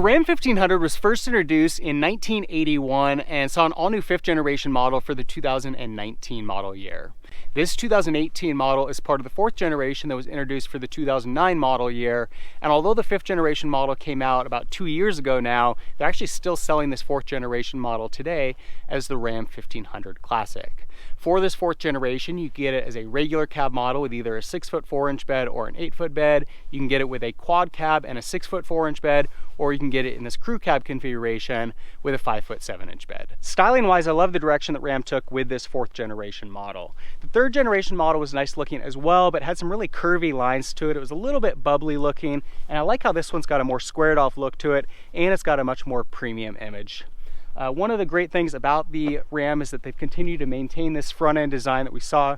Ram 1500 was first introduced in 1981 and saw an all-new 5th generation model for the 2019 model year. This 2018 model is part of the 4th generation that was introduced for the 2009 model year, and although the 5th generation model came out about 2 years ago now, they're actually still selling this 4th generation model today as the Ram 1500 Classic. For this 4th generation, you get it as a regular cab model with either a 6-foot 4-inch bed or an 8-foot bed. You can get it with a quad cab and a 6-foot 4-inch bed, or you can get it in this crew cab configuration with a 5-foot 7-inch bed. Styling wise, I love the direction that Ram took with this 4th generation model. The 3rd generation model was nice looking as well, but had some really curvy lines to it. It was a little bit bubbly looking, and I like how this one's got a more squared off look to it, and it's got a much more premium image. One of the great things about the Ram is that they've continued to maintain this front end design that we saw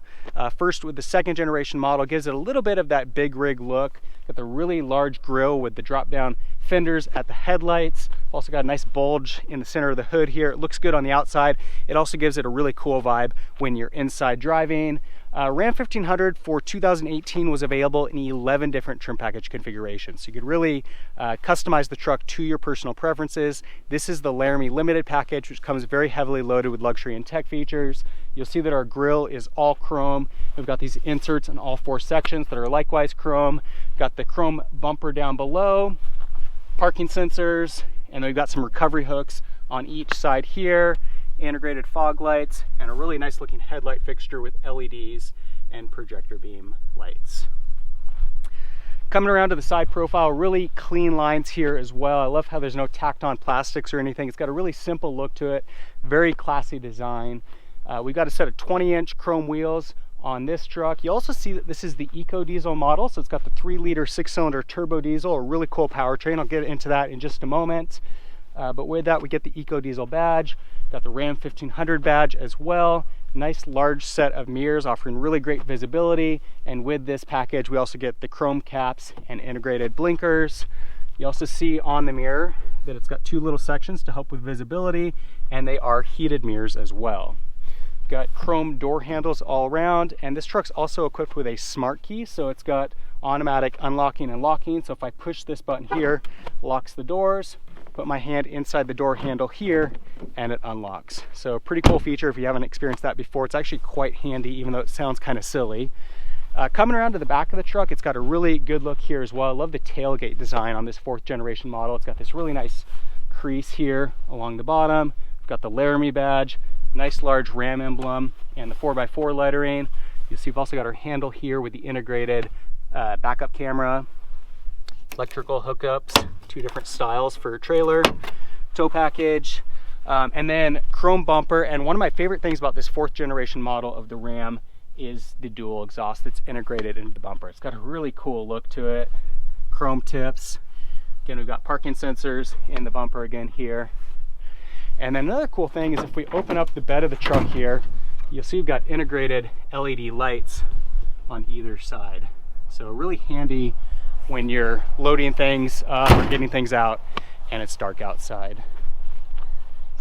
first with the 2nd generation model. It gives it a little bit of that big rig look. Got the really large grille with the drop down fenders at the headlights. Also got a nice bulge in the center of the hood here. It looks good on the outside. It also gives it a really cool vibe when you're inside driving. Ram 1500 for 2018 was available in 11 different trim package configurations. So you could really customize the truck to your personal preferences. This is the Laramie Limited package, which comes very heavily loaded with luxury and tech features. You'll see that our grille is all chrome. We've got these inserts in all 4 sections that are likewise chrome. Got the chrome bumper down below, parking sensors, and then we've got some recovery hooks on each side here, integrated fog lights, and a really nice looking headlight fixture with LEDs and projector beam lights. Coming around to the side profile, really clean lines here as well. I love how there's no tacked on plastics or anything. It's got a really simple look to it, very classy design. We've got a set of 20-inch chrome wheels on this truck. You also see that this is the Ecodiesel model, so it's got the 3-liter 6-cylinder turbo diesel, a really cool powertrain. I'll get into that in just a moment. But with that, we get the Ecodiesel badge. Got the Ram 1500 badge as well. Nice large set of mirrors offering really great visibility. And with this package, we also get the chrome caps and integrated blinkers. You also see on the mirror that it's got 2 little sections to help with visibility, and they are heated mirrors as well. Got chrome door handles all around, and this truck's also equipped with a smart key, so it's got automatic unlocking and locking. So if I push this button here, locks the doors. Put my hand inside the door handle here and it unlocks. So pretty cool feature if you haven't experienced that before. It's actually quite handy, even though it sounds kind of silly. Coming around to the back of the truck, it's got a really good look here as well. I love the tailgate design on this 4th generation model. It's got this really nice crease here along the bottom. We've got the Laramie badge, nice large Ram emblem, and the 4x4 lettering. You'll see we've also got our handle here with the integrated backup camera, electrical hookups, 2 different styles for a trailer, tow package, and then chrome bumper. And one of my favorite things about this 4th generation model of the Ram is the dual exhaust that's integrated into the bumper. It's got a really cool look to it. Chrome tips. Again, we've got parking sensors in the bumper again here. And then another cool thing is if we open up the bed of the truck here, you'll see we've got integrated LED lights on either side. So really handy when you're loading things up or getting things out and it's dark outside.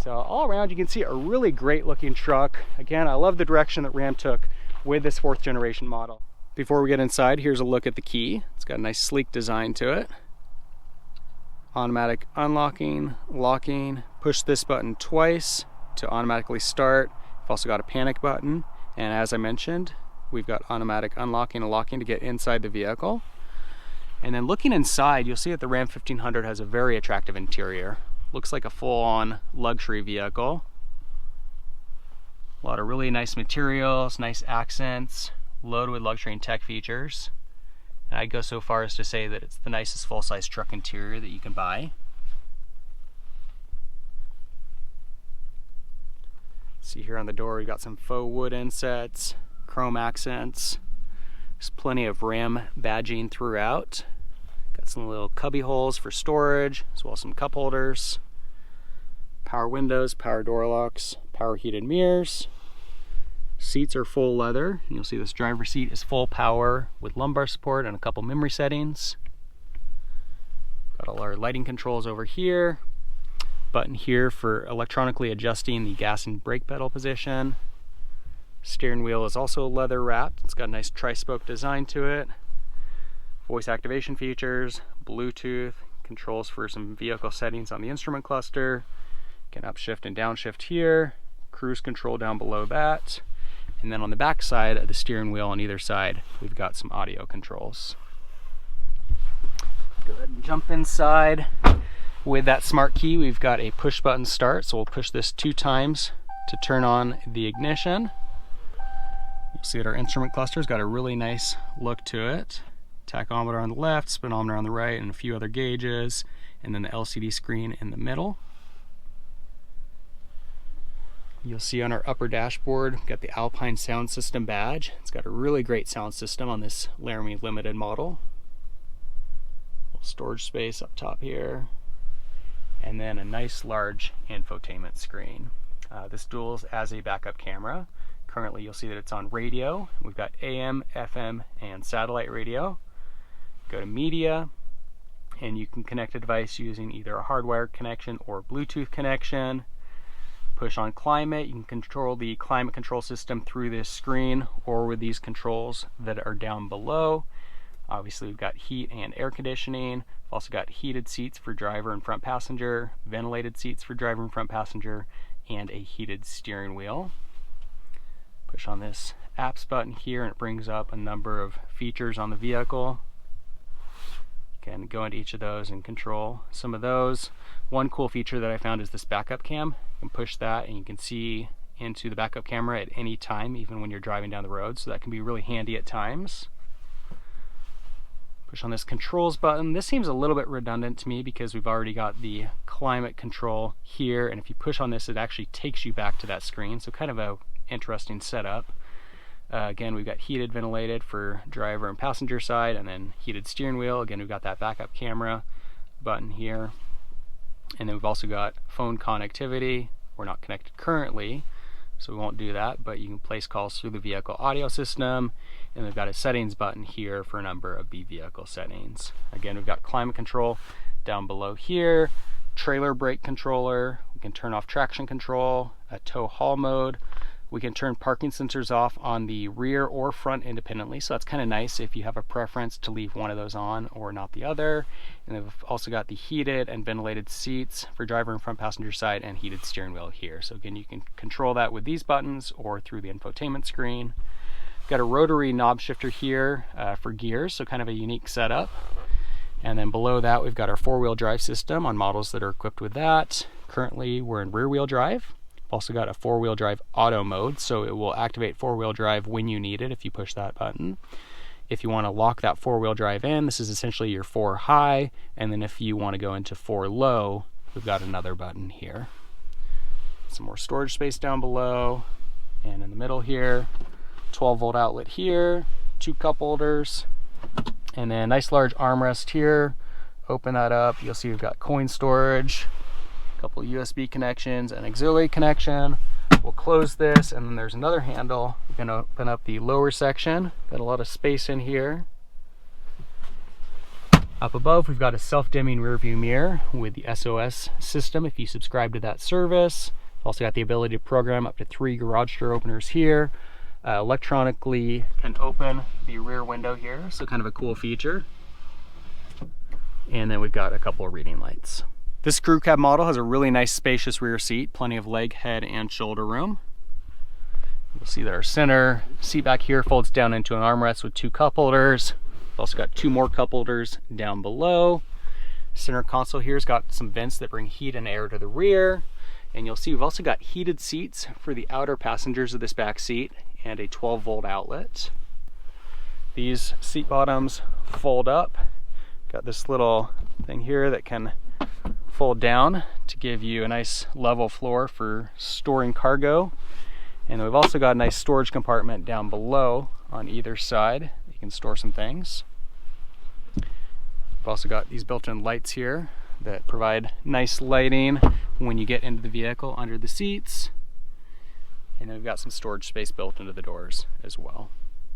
So all around you can see a really great looking truck. Again, I love the direction that Ram took with this 4th generation model. Before we get inside, here's a look at the key. It's got a nice sleek design to it. Automatic unlocking, locking. Push this button twice to automatically start. We've also got a panic button, and as I mentioned, we've got automatic unlocking and locking to get inside the vehicle. And then looking inside, you'll see that the Ram 1500 has a very attractive interior. Looks like a full-on luxury vehicle. A lot of really nice materials, nice accents, loaded with luxury and tech features. And I'd go so far as to say that it's the nicest full-size truck interior that you can buy. See here on the door, we've got some faux wood insets, chrome accents. There's plenty of Ram badging throughout. Got some little cubby holes for storage, as well as some cup holders. Power windows, power door locks, power heated mirrors. Seats are full leather. You'll see this driver's seat is full power with lumbar support and a couple memory settings. Got all our lighting controls over here. Button here for electronically adjusting the gas and brake pedal position. Steering wheel is also leather wrapped. It's got a nice tri-spoke design to it. Voice activation features, Bluetooth. You controls for some vehicle settings on the instrument cluster. Can upshift and downshift here, cruise control down below that. And then on the back side of the steering wheel on either side, we've got some audio controls. Go ahead and jump inside. With that smart key, we've got a push button start. So we'll push this 2 times to turn on the ignition. You'll see that our instrument cluster's got a really nice look to it. Tachometer on the left, speedometer on the right, and a few other gauges, and then the LCD screen in the middle. You'll see on our upper dashboard, we've got the Alpine sound system badge. It's got a really great sound system on this Laramie Limited model. A little storage space up top here, and then a nice large infotainment screen. This duals as a backup camera. Currently you'll see that it's on radio. We've got AM, FM, and satellite radio. Go to media, and you can connect a device using either a hardwired connection or Bluetooth connection. Push on climate, you can control the climate control system through this screen or with these controls that are down below. Obviously we've got heat and air conditioning. We've also got heated seats for driver and front passenger, ventilated seats for driver and front passenger, and a heated steering wheel. Push on this apps button here and it brings up a number of features on the vehicle. You can go into each of those and control some of those. One cool feature that I found is this backup cam. You can push that and you can see into the backup camera at any time, even when you're driving down the road, so that can be really handy at times. Push on this controls button. This seems a little bit redundant to me because we've already got the climate control here, and if you push on this it actually takes you back to that screen, so kind of a interesting setup. Again, we've got heated, ventilated for driver and passenger side, and then heated steering wheel. Again, we've got that backup camera button here, and then we've also got phone connectivity. We're not connected currently, so we won't do that, but you can place calls through the vehicle audio system, and we've got a settings button here for a number of the vehicle settings. Again, we've got climate control down below here, trailer brake controller, we can turn off traction control, a tow haul mode. We can turn parking sensors off on the rear or front independently, so that's kind of nice if you have a preference to leave one of those on or not the other. And then we've also got the heated and ventilated seats for driver and front passenger side, and heated steering wheel here. So again, you can control that with these buttons or through the infotainment screen. Got a rotary knob shifter here for gears, so kind of a unique setup. And then below that we've got our 4-wheel drive system on models that are equipped with that. Currently we're in rear-wheel drive. Also got a 4-wheel drive auto mode, so it will activate 4-wheel drive when you need it if you push that button. If you want to lock that 4-wheel drive in, this is essentially your 4 high, and then if you want to go into 4 low, we've got another button here. Some more storage space down below, and in the middle here, 12-volt outlet here, 2 cup holders, and then nice large armrest here. Open that up, you'll see we've got coin storage, couple USB connections, an auxiliary connection. We'll close this, and then there's another handle. We're going to open up the lower section. Got a lot of space in here. Up above we've got a self-dimming rear view mirror with the SOS system if you subscribe to that service. Also got the ability to program up to 3 garage door openers here. Electronically can open the rear window here, so kind of a cool feature. And then we've got a couple of reading lights. This crew cab model has a really nice spacious rear seat, plenty of leg, head, and shoulder room. You'll see that our center seat back here folds down into an armrest with 2 cup holders. We've also got 2 more cup holders down below. Center console here's got some vents that bring heat and air to the rear. And you'll see we've also got heated seats for the outer passengers of this back seat and a 12-volt outlet. These seat bottoms fold up. Got this little thing here that can fold down to give you a nice level floor for storing cargo. And we've also got a nice storage compartment down below on either side. You can store some things. We've also got these built-in lights here that provide nice lighting when you get into the vehicle under the seats. And then we've got some storage space built into the doors as well.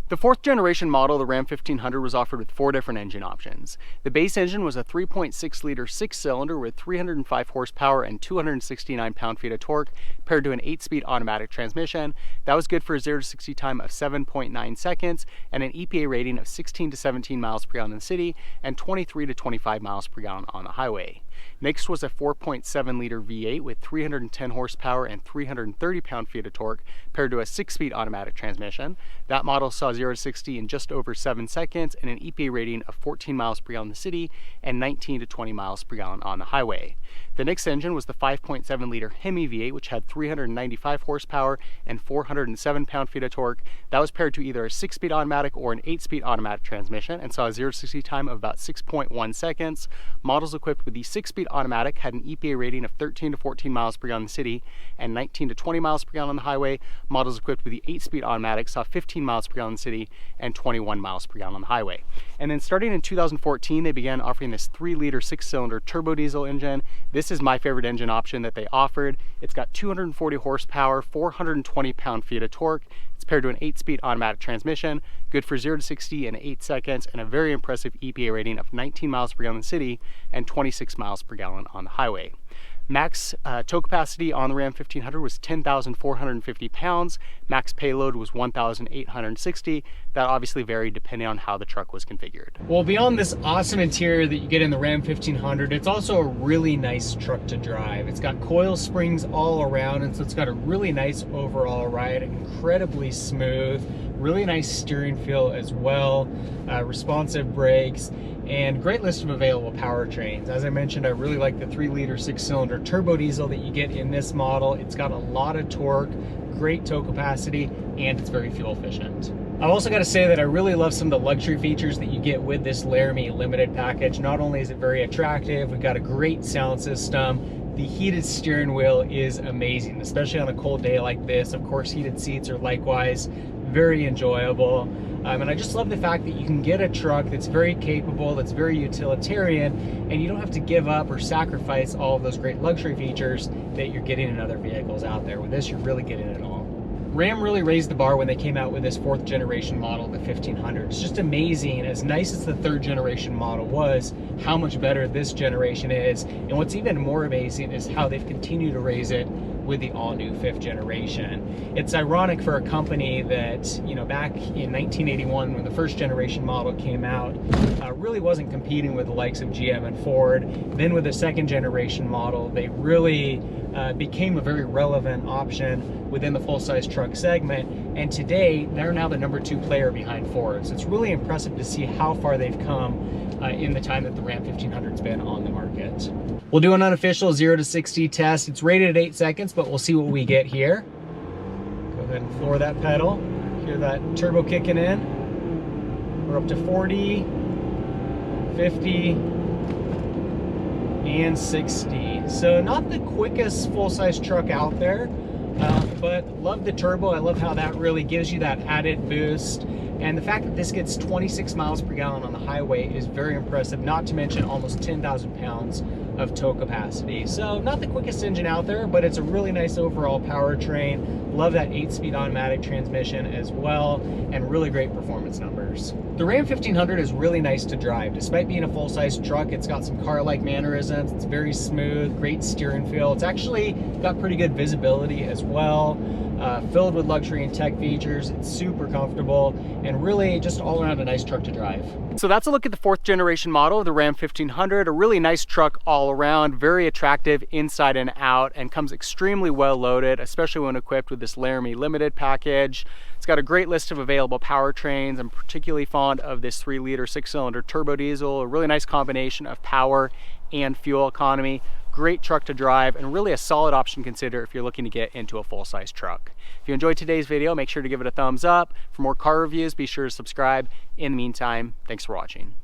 The fourth generation model, the Ram 1500, was offered with 4 different engine options. The base engine was a 3.6 liter 6-cylinder with 305 horsepower and 269 pound-feet of torque, paired to an 8-speed automatic transmission. That was good for a 0 to 60 time of 7.9 seconds and an EPA rating of 16 to 17 miles per gallon in the city and 23 to 25 miles per gallon on the highway. Next was a 4.7 liter V8 with 310 horsepower and 330 pound-feet of torque, paired to a 6-speed automatic transmission. That model saw 0 to 60 in just over 7 seconds and an EPA rating of 14 miles per gallon in the city and 19 to 20 miles per gallon on the highway. The next engine was the 5.7 liter Hemi V8, which had 395 horsepower and 407 pound-feet of torque. That was paired to either a 6-speed automatic or an 8-speed automatic transmission and saw a 0 to 60 time of about 6.1 seconds. Models equipped with the 6-speed automatic had an EPA rating of 13 to 14 miles per gallon in the city and 19 to 20 miles per gallon on the highway. Models equipped with the 8-speed automatic saw 15 miles per gallon in the city and 21 miles per gallon on the highway. And then starting in 2014, they began offering this 3 liter 6-cylinder turbo diesel engine. This is my favorite engine option that they offered. It's got 240 horsepower, 420 pound-feet of torque. It's paired to an 8-speed automatic transmission, good for 0 to 60 in 8 seconds, and a very impressive EPA rating of 19 miles per gallon in the city and 26 miles per gallon on the highway. Max tow capacity on the Ram 1500 was 10,450 pounds. Max payload was 1,860. That obviously varied depending on how the truck was configured. Well, beyond this awesome interior that you get in the Ram 1500, it's also a really nice truck to drive. It's got coil springs all around, and so it's got a really nice overall ride, incredibly smooth, really nice steering feel as well, responsive brakes, and great list of available powertrains. As I mentioned, I really like the 3 liter 6-cylinder turbo diesel that you get in this model. It's got a lot of torque, great tow capacity, and it's very fuel efficient. I've also got to say that I really love some of the luxury features that you get with this Laramie Limited package. Not only is it very attractive, we've got a great sound system. The heated steering wheel is amazing, especially on a cold day like this. Of course, heated seats are likewise very enjoyable. And I just love the fact that you can get a truck that's very capable, that's very utilitarian, and you don't have to give up or sacrifice all of those great luxury features that you're getting in other vehicles out there. With this, you're really getting it all. Ram really raised the bar when they came out with this 4th generation model, the 1500. It's just amazing, as nice as the 3rd generation model was, how much better this generation is. And what's even more amazing is how they've continued to raise it with the all-new 5th generation. It's ironic for a company that, you know, back in 1981 when the 1st generation model came out, really wasn't competing with the likes of GM and Ford. Then with the 2nd generation model, they really became a very relevant option within the full-size truck segment, and today they're now the #2 player behind Ford. So it's really impressive to see how far they've come in the time that the Ram 1500's been on the market. We'll do an unofficial 0 to 60 test. It's rated at 8 seconds, but we'll see what we get here. Go ahead and floor that pedal. Hear that turbo kicking in. We're up to 40, 50, and 60. So not the quickest full-size truck out there, but love the turbo. I love how that really gives you that added boost. And the fact that this gets 26 miles per gallon on the highway is very impressive, not to mention almost 10,000 pounds of tow capacity. So not the quickest engine out there, but it's a really nice overall powertrain. Love that 8-speed automatic transmission as well, and really great performance numbers. The Ram 1500 is really nice to drive. Despite being a full-size truck, it's got some car-like mannerisms. It's very smooth, great steering feel. It's actually got pretty good visibility as well. Filled with luxury and tech features. It's super comfortable and really just all around a nice truck to drive. So that's a look at the 4th generation model of the Ram 1500. A really nice truck all around, very attractive inside and out, and comes extremely well loaded, especially when equipped with this Laramie Limited package. It's got a great list of available powertrains. I'm particularly fond of this 3 liter 6-cylinder turbo diesel, a really nice combination of power and fuel economy. Great truck to drive, and really a solid option to consider if you're looking to get into a full-size truck. If you enjoyed today's video, make sure to give it a thumbs up. For more car reviews, be sure to subscribe. In the meantime, thanks for watching.